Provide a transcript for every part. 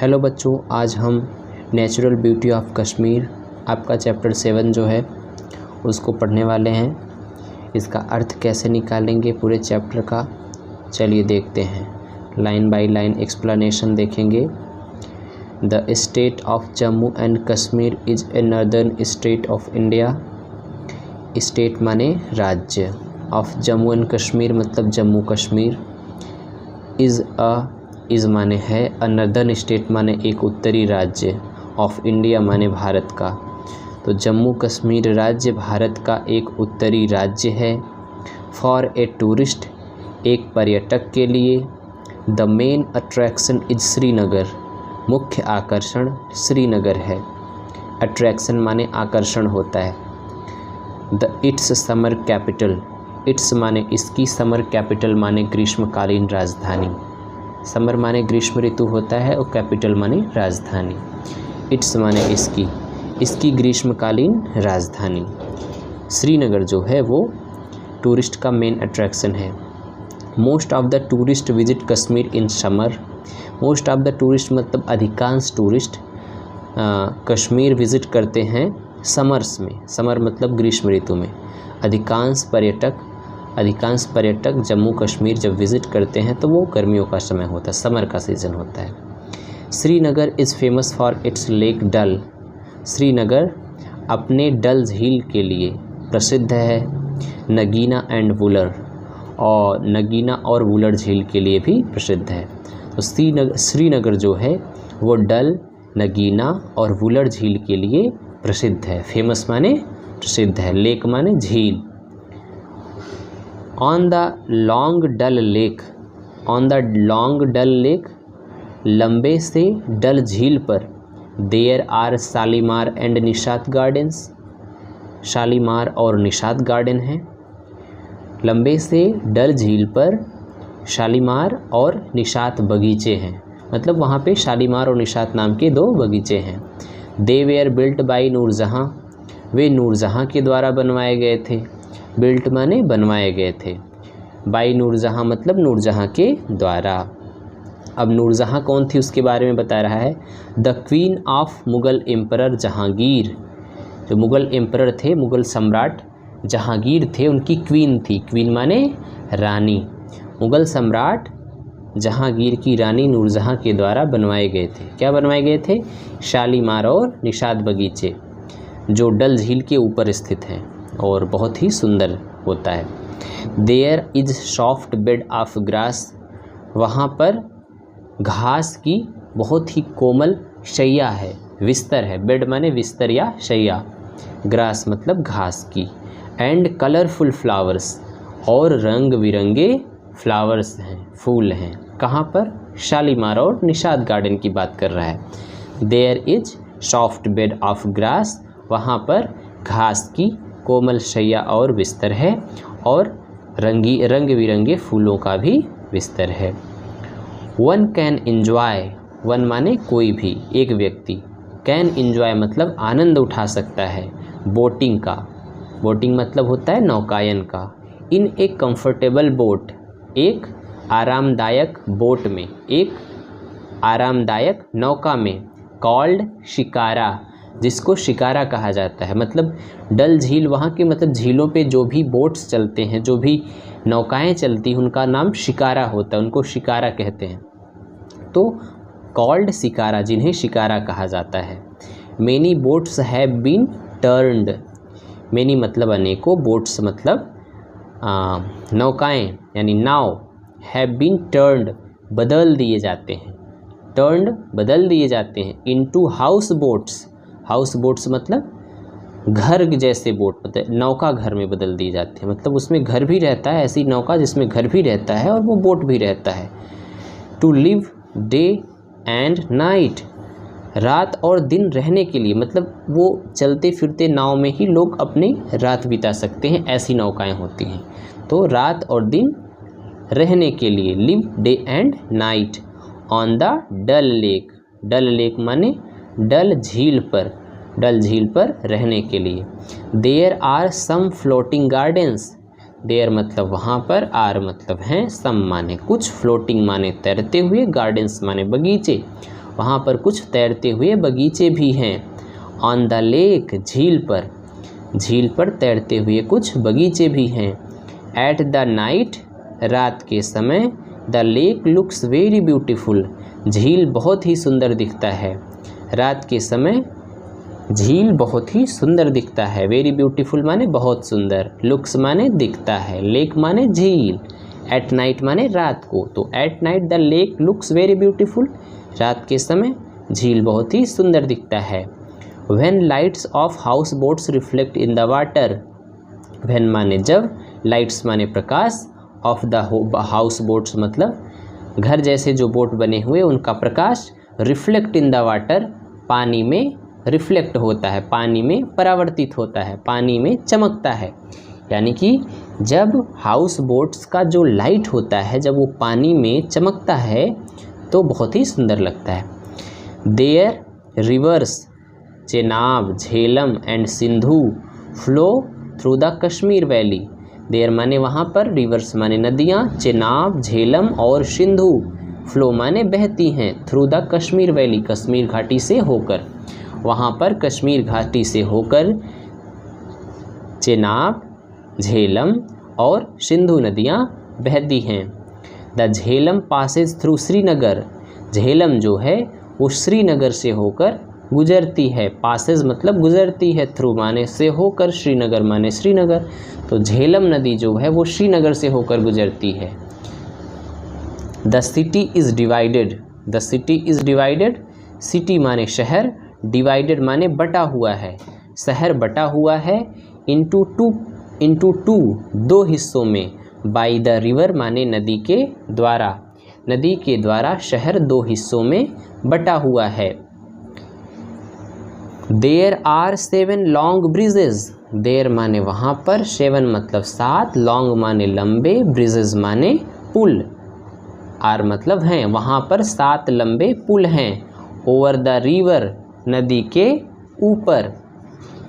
Hello बच्चों, आज हम नेचुरल ब्यूटी ऑफ कश्मीर आपका चैप्टर 7 जो है उसको पढ़ने वाले हैं। इसका अर्थ कैसे निकालेंगे पूरे चैप्टर का, चलिए देखते हैं। लाइन बाय लाइन एक्सप्लेनेशन देखेंगे। The state of Jammu and Kashmir is a northern state of India. State माने राज्य, ऑफ जम्मू एंड कश्मीर मतलब जम्मू कश्मीर। इज़ माने है, अ नॉर्दर्न स्टेट माने एक उत्तरी राज्य, ऑफ इंडिया माने भारत का। तो जम्मू कश्मीर राज्य भारत का एक उत्तरी राज्य है। फॉर ए टूरिस्ट, एक पर्यटक के लिए। The main attraction is Srinagar, मुख्य आकर्षण श्रीनगर है। अट्रैक्शन माने आकर्षण होता है। The it's summer capital, it's माने इसकी, समर कैपिटल माने ग्रीष्मकालीन राजधानी। समर माने ग्रीष्म ऋतु होता है और कैपिटल माने राजधानी। इट्स माने इसकी ग्रीष्मकालीन राजधानी। श्रीनगर जो है वो टूरिस्ट का मेन अट्रैक्शन है। Most of the tourist visit Kashmir in summer. Most of the tourist मतलब अधिकांश टूरिस्ट कश्मीर विजिट करते हैं समर्स में। समर मतलब ग्रीष्म ऋतु में। अधिकांश पर्यटक जम्मू कश्मीर जब विज़िट करते हैं तो वो गर्मियों का समय होता है, समर का सीज़न होता है। Srinagar is famous for its lake Dal. Srinagar अपने डल झील के लिए प्रसिद्ध है। नगीना एंड वुलर, और नगीना और वुलर झील के लिए भी प्रसिद्ध है। तो श्रीनगर जो है वो डल, नगीना और वुलर झील के लिए प्रसिद्ध है। फेमस माने प्रसिद्ध है, लेक माने झील। On the long Dal lake, on the long Dal lake, लंबे से डल झील पर। There are Shalimar and Nishat gardens, Shalimar और निशात गार्डन हैं। लंबे से डल झील पर शालीमार और निशात बगीचे हैं, मतलब वहाँ पे शालीमार और निशात नाम के दो बगीचे हैं। दे वेयर बिल्ट बाई नूरजहाँ, वे नूरजहाँ के द्वारा बनवाए गए थे। बिल्ट माने बनवाए गए थे, बाई नूरजहाँ मतलब नूरजहाँ के द्वारा। अब नूरजहाँ कौन थी उसके बारे में बता रहा है। The queen of Mughal emperor Jahangir, जो मुग़ल एम्परर थे, मुग़ल सम्राट जहांगीर थे, उनकी क्वीन थी। क्वीन माने रानी। मुग़ल सम्राट जहांगीर की रानी नूरजहाँ के द्वारा बनवाए गए थे। क्या बनवाए गए थे? शालीमार और निशात बगीचे, जो डल झील के ऊपर स्थित हैं और बहुत ही सुंदर होता है। There is soft bed of grass, वहाँ पर घास की बहुत ही कोमल शैया है, बिस्तर है। बेड माने बिस्तर या शैया, ग्रास मतलब घास की। एंड कलरफुल फ्लावर्स, और रंग बिरंगे फ्लावर्स हैं, फूल हैं। कहाँ पर? शालीमार और निशात गार्डन की बात कर रहा है। There is soft bed of grass, वहाँ पर घास की कोमल शैया और बिस्तर है, और रंग बिरंगे फूलों का भी बिस्तर है। वन कैन इंजॉय, वन माने कोई भी, एक व्यक्ति। कैन इंजॉय मतलब आनंद उठा सकता है बोटिंग का। बोटिंग मतलब होता है नौकायन का। इन एक कंफर्टेबल बोट, एक आरामदायक बोट में, एक आरामदायक नौका में। कॉल्ड शिकारा, जिसको शिकारा कहा जाता है। मतलब डल झील वहाँ के, मतलब झीलों पे जो भी बोट्स चलते हैं, जो भी नौकाएं चलती हैं, उनका नाम शिकारा होता है, उनको शिकारा कहते हैं। तो कॉल्ड शिकारा, जिन्हें शिकारा कहा जाता है। Many boats have been turned, many मतलब अनेकों, बोट्स मतलब नौकाएं यानी नाव। हैव बीन टर्न्ड बदल दिए जाते हैं, टर्न्ड बदल दिए जाते हैं। Into house boats, house boats मतलब घर जैसे बोट, मतलब नौका घर में बदल दी जाती है, मतलब उसमें घर भी रहता है, ऐसी नौका जिसमें घर भी रहता है और वो बोट भी रहता है। To live day and night, रात और दिन रहने के लिए, मतलब वो चलते फिरते नाव में ही लोग अपनी रात बिता सकते हैं, ऐसी नौकाएं होती हैं। तो रात और दिन रहने के लिए, live day and night on the Dal lake. Dal lake माने डल झील पर, डल झील पर रहने के लिए। There are some floating gardens, there मतलब वहाँ पर, आर मतलब हैं, सम माने कुछ, फ्लोटिंग माने तैरते हुए, गार्डन्स माने बगीचे। वहाँ पर कुछ तैरते हुए बगीचे भी हैं। ऑन द लेक, झील पर तैरते हुए कुछ बगीचे भी हैं। एट द नाइट, रात के समय, the lake looks very beautiful, झील बहुत ही सुंदर दिखता है। रात के समय झील बहुत ही सुंदर दिखता है। वेरी ब्यूटीफुल माने बहुत सुंदर, लुक्स माने दिखता है, लेक माने झील, एट नाइट माने रात को। तो at night the lake looks very beautiful, रात के समय झील बहुत ही सुंदर दिखता है। When lights off house boats reflect in the water, when माने जब, लाइट्स माने प्रकाश, ऑफ द हाउस बोट्स मतलब घर जैसे जो बोट बने हुए उनका प्रकाश, रिफ्लेक्ट इन द वाटर पानी में रिफ्लेक्ट होता है, पानी में परावर्तित होता है, पानी में चमकता है। यानी कि जब हाउस बोट्स का जो लाइट होता है जब वो पानी में चमकता है तो बहुत ही सुंदर लगता है। There rivers Chenab, Jhelum and Sindhu flow through the Kashmir valley. There माने वहाँ पर, रिवर्स माने नदियाँ, चेनाब, झेलम और सिंधु, फ्लो माने बहती हैं, through the Kashmir valley Kashmir घाटी से होकर। वहाँ पर कश्मीर घाटी से होकर चेनाब, झेलम और सिंधु नदियाँ बहती हैं। The Jhelum Passage through Srinagar, Jhelum जो है वो श्रीनगर से होकर गुजरती है। पासेज मतलब गुजरती है, थ्रू माने से होकर, श्रीनगर माने श्रीनगर। तो झेलम नदी जो है वो श्रीनगर से होकर गुजरती है। The city is divided, the city is divided, city माने शहर, डिवाइडेड माने बटा हुआ है, शहर बटा हुआ है, इंटू टू दो हिस्सों में, बाई द रिवर माने नदी के द्वारा, नदी के द्वारा शहर दो हिस्सों में बटा हुआ है। There are 7 long bridges, there माने वहाँ पर, 7 मतलब 7, लॉन्ग माने लंबे, ब्रिजेज माने पुल, आर मतलब हैं, वहाँ पर 7 लंबे पुल हैं। ओवर द रिवर नदी के ऊपर।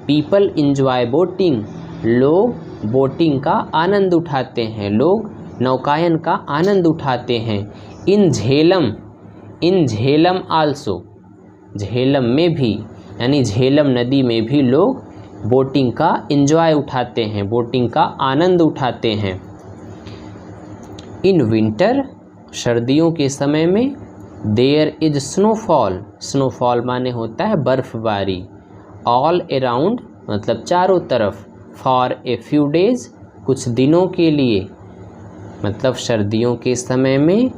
पीपल इंजॉय बोटिंग, लोग बोटिंग का आनंद उठाते हैं, लोग नौकायन का आनंद उठाते हैं। इन झेलम आल्सो, झेलम में भी, यानी झेलम नदी में भी लोग बोटिंग का इंजॉय उठाते हैं, बोटिंग का आनंद उठाते हैं। इन विंटर, सर्दियों के समय में, देयर इज स्नोफॉल, स्नोफॉल माने होता है बर्फबारी, ऑल अराउंड मतलब चारों तरफ, फॉर ए फ्यू डेज कुछ दिनों के लिए, मतलब सर्दियों के समय में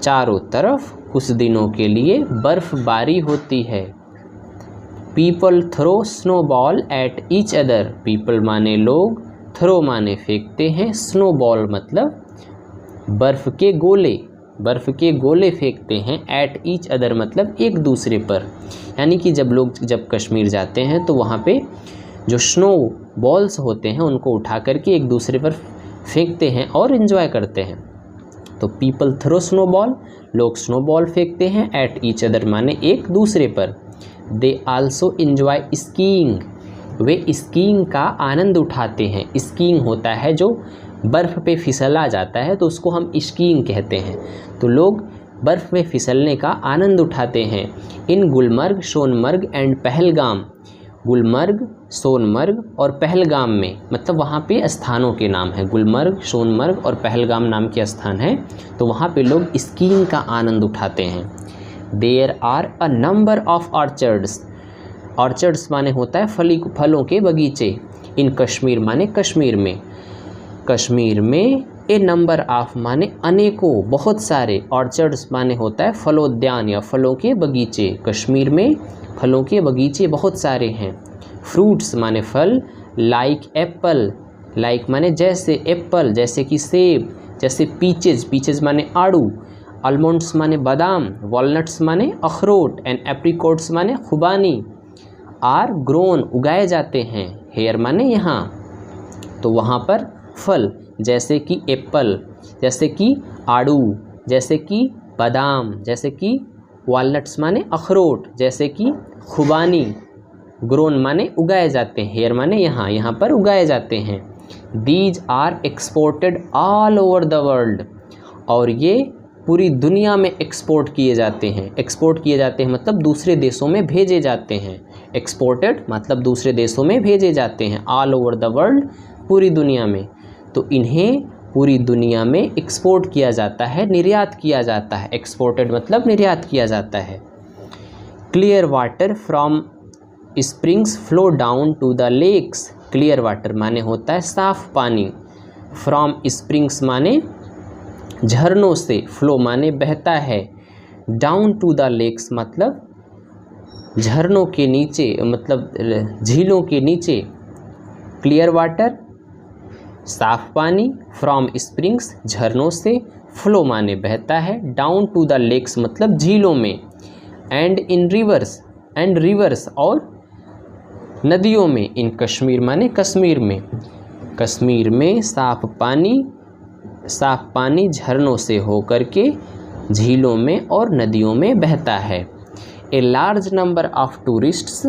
चारों तरफ कुछ दिनों के लिए बर्फबारी होती है। People throw snowball at each other, people माने लोग, थ्रो माने फेंकते हैं, स्नोबॉल मतलब बर्फ़ के गोले फेंकते हैं, एट ईच अदर मतलब एक दूसरे पर। यानी कि जब कश्मीर जाते हैं तो वहाँ पे जो स्नो बॉल्स होते हैं उनको उठा करके एक दूसरे पर फेंकते हैं और इन्जॉय करते हैं। तो पीपल थ्रो स्नोबॉल, लोग स्नोबॉल फेंकते हैं, एट ईच अदर माने एक दूसरे पर। They also enjoy skiing, way skiing का आनंद उठाते हैं। स्कीइंग होता है जो बर्फ़ पे फिसला जाता है तो उसको हम स्कीइंग कहते हैं। तो लोग बर्फ़ में फिसलने का आनंद उठाते हैं। इन गुलमर्ग, सोनमर्ग एंड पहलगाम, गुलमर्ग, सोनमर्ग और पहलगाम में, मतलब वहाँ पे स्थानों के नाम हैं, गुलमर्ग, सोनमर्ग और पहलगाम नाम के स्थान हैं, तो वहाँ पे लोग स्कीइंग का आनंद उठाते हैं। There are a number of orchards, orchards माने होता है फलों के बगीचे। इन कश्मीर माने कश्मीर में, कश्मीर में ए नंबर ऑफ माने अनेकों, बहुत सारे, ऑर्चर्ड्स माने होता है फलोद्यान या फलों के बगीचे। कश्मीर में फलों के बगीचे बहुत सारे हैं। फ्रूट्स माने फल, लाइक एप्पल, लाइक माने जैसे, एप्पल जैसे कि सेब, जैसे पीचेज माने आड़ू, आलमंड्स माने बादाम, वॉलनट्स माने अखरोट एंड एप्रिकॉट्स माने खुबानी, आर ग्रोन उगाए जाते हैं, हेयर माने यहाँ। तो वहाँ पर फल जैसे कि एप्पल, जैसे कि आड़ू, जैसे कि बादाम, जैसे कि वॉलनट्स माने अखरोट, जैसे कि खुबानी, ग्रोन माने उगाए जाते हैं, हेयर माने यहाँ पर उगाए जाते हैं। These are exported all over the world, और ये पूरी दुनिया में एक्सपोर्ट किए जाते हैं। एक्सपोर्ट किए जाते हैं मतलब दूसरे देशों में भेजे जाते हैं। एक्सपोर्टेड मतलब दूसरे देशों में भेजे जाते हैं, ऑल ओवर द वर्ल्ड, पूरी दुनिया में। तो इन्हें पूरी दुनिया में एक्सपोर्ट किया जाता है, निर्यात किया जाता है। एक्सपोर्टेड मतलब निर्यात किया जाता है। Clear water from springs flow down to the lakes. Clear water माने होता है साफ पानी, फ्रॉम स्प्रिंग्स माने झरनों से, फ्लो माने बहता है, डाउन टू द लेक्स मतलब झरनों के नीचे, मतलब झीलों के नीचे। क्लियर वाटर साफ पानी, फ्रॉम स्प्रिंग्स झरनों से, फ्लो माने बहता है, डाउन टू द लेक्स मतलब झीलों में, and in reverse, and reverse और नदियों में, इन कश्मीर माने कश्मीर में। कश्मीर में साफ पानी झरनों से होकर के झीलों में और नदियों में बहता है। A large number of tourists,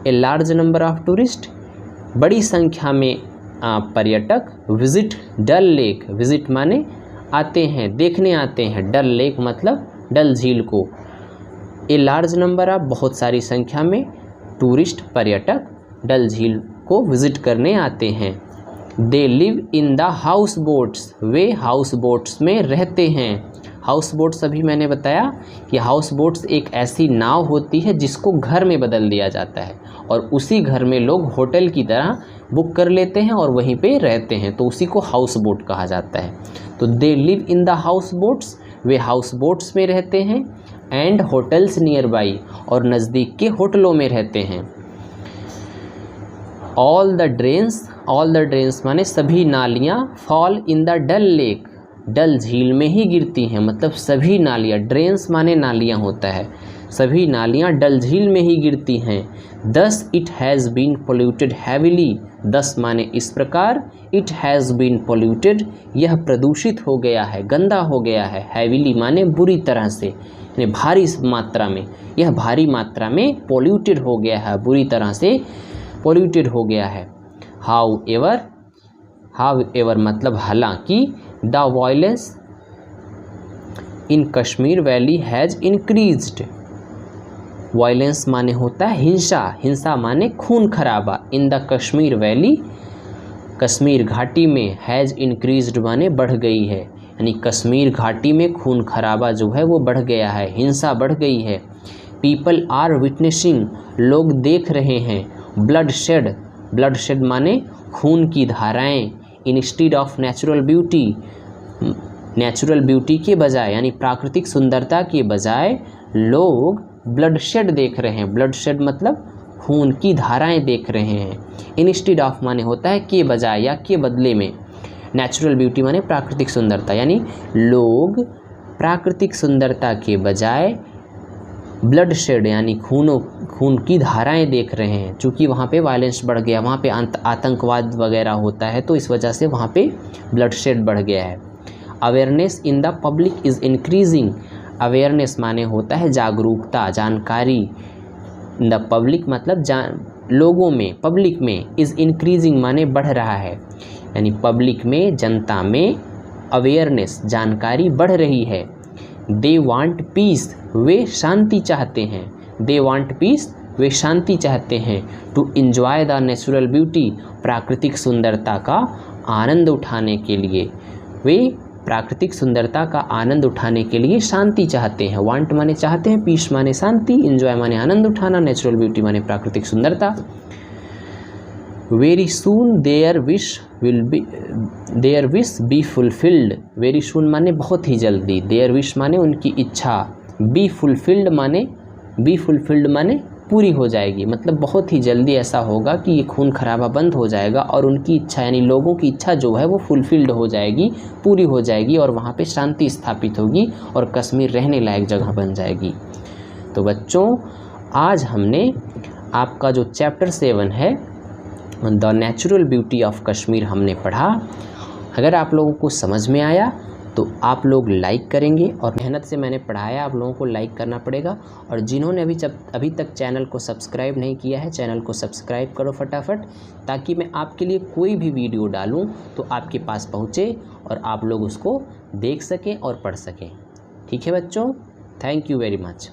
a large number of tourist बड़ी संख्या में पर्यटक, विजिट डल लेक, विजिट माने आते हैं, देखने आते हैं, डल लेक मतलब डल झील को। ए लार्ज नंबर ऑफ बहुत सारी संख्या में, टूरिस्ट पर्यटक डल झील को विजिट करने आते हैं। They live in the house boats, way house boats में रहते हैं। हाउस बोट्स अभी मैंने बताया कि हाउस बोट्स एक ऐसी नाव होती है जिसको घर में बदल दिया जाता है और उसी घर में लोग होटल की तरह बुक कर लेते हैं और वहीं पे रहते हैं, तो उसी को हाउस बोट कहा जाता है। तो they live in the house boats, way house boats में रहते हैं, एंड होटल्स नियर बाई और नज़दीक के होटलों में रहते हैं। ऑल द ड्रेन्स माने सभी नालियाँ, fall in the Dal lake, Dal झील में ही गिरती हैं, मतलब सभी नालियाँ, ड्रेन्स माने नालियाँ होता है, सभी नालियाँ डल झील में ही गिरती हैं। Thus it has been polluted heavily, thus माने इस प्रकार, इट हैज़ बीन पोल्यूटेड यह प्रदूषित हो गया है, गंदा हो गया है, हैविली माने बुरी तरह से, यानी भारी मात्रा में, यह भारी मात्रा में पोल्यूटेड हो गया है, बुरी तरह से पोल्यूटेड हो गया है। हाउ एवर मतलब हालांकि, the violence in Kashmir valley has increased, violence माने होता है हिंसा, हिंसा माने खून खराबा, in the Kashmir valley Kashmir घाटी में, हैज़ इंक्रीज्ड माने बढ़ गई है, यानी कश्मीर घाटी में खून खराबा जो है वो बढ़ गया है, हिंसा बढ़ गई है। पीपल आर विटनेसिंग लोग देख रहे हैं, ब्लड शेड माने खून की धाराएं, इंस्टीड ऑफ नेचुरल ब्यूटी के बजाय, यानी प्राकृतिक सुंदरता के बजाय लोग ब्लड शेड देख रहे हैं। ब्लड शेड मतलब खून की धाराएं देख रहे हैं। इंस्टीड ऑफ माने होता है के बजाय या के बदले में, नेचुरल ब्यूटी माने प्राकृतिक सुंदरता, यानी लोग प्राकृतिक सुंदरता के बजाय ब्लड शेड यानी खून की धाराएं देख रहे हैं। चूँकि वहाँ पे वायलेंस बढ़ गया, वहाँ पे आतंकवाद वगैरह होता है, तो इस वजह से वहाँ पे ब्लड शेड बढ़ गया है। Awareness in the public is increasing, awareness माने होता है जागरूकता, जानकारी, इन द पब्लिक मतलब लोगों में, पब्लिक में, इज़ इंक्रीजिंग माने बढ़ रहा है, यानी पब्लिक में, जनता में अवेयरनेस जानकारी बढ़ रही है। दे वांट पीस वे शांति चाहते हैं, दे वांट पीस वे शांति चाहते हैं। To enjoy the natural beauty प्राकृतिक सुंदरता का आनंद उठाने के लिए, वे प्राकृतिक सुंदरता का आनंद उठाने के लिए शांति चाहते हैं। वांट माने चाहते हैं, पीस माने शांति, इंजॉय माने आनंद उठाना, नेचुरल ब्यूटी माने प्राकृतिक सुंदरता। Very soon their wish be fulfilled, very soon माने बहुत ही जल्दी, देयर विश माने उनकी इच्छा, बी फुलफिल्ड माने पूरी हो जाएगी, मतलब बहुत ही जल्दी ऐसा होगा कि ये खून खराबा बंद हो जाएगा और उनकी इच्छा यानी लोगों की इच्छा जो है वो फुलफिल्ड हो जाएगी, पूरी हो जाएगी और वहाँ पे शांति स्थापित होगी और कश्मीर रहने लायक जगह बन जाएगी। तो बच्चों, आज हमने आपका जो चैप्टर 7 है the natural beauty of Kashmir हमने पढ़ा। अगर आप लोगों को समझ में आया तो आप लोग लाइक करेंगे, और मेहनत से मैंने पढ़ाया, आप लोगों को लाइक करना पड़ेगा। और जिन्होंने अभी तक चैनल को सब्सक्राइब नहीं किया है, चैनल को सब्सक्राइब करो फटाफट, ताकि मैं आपके लिए कोई भी वीडियो डालूं तो आपके पास पहुंचे और आप लोग उसको देख सकें और पढ़ सकें। ठीक है बच्चों, थैंक यू वेरी मच।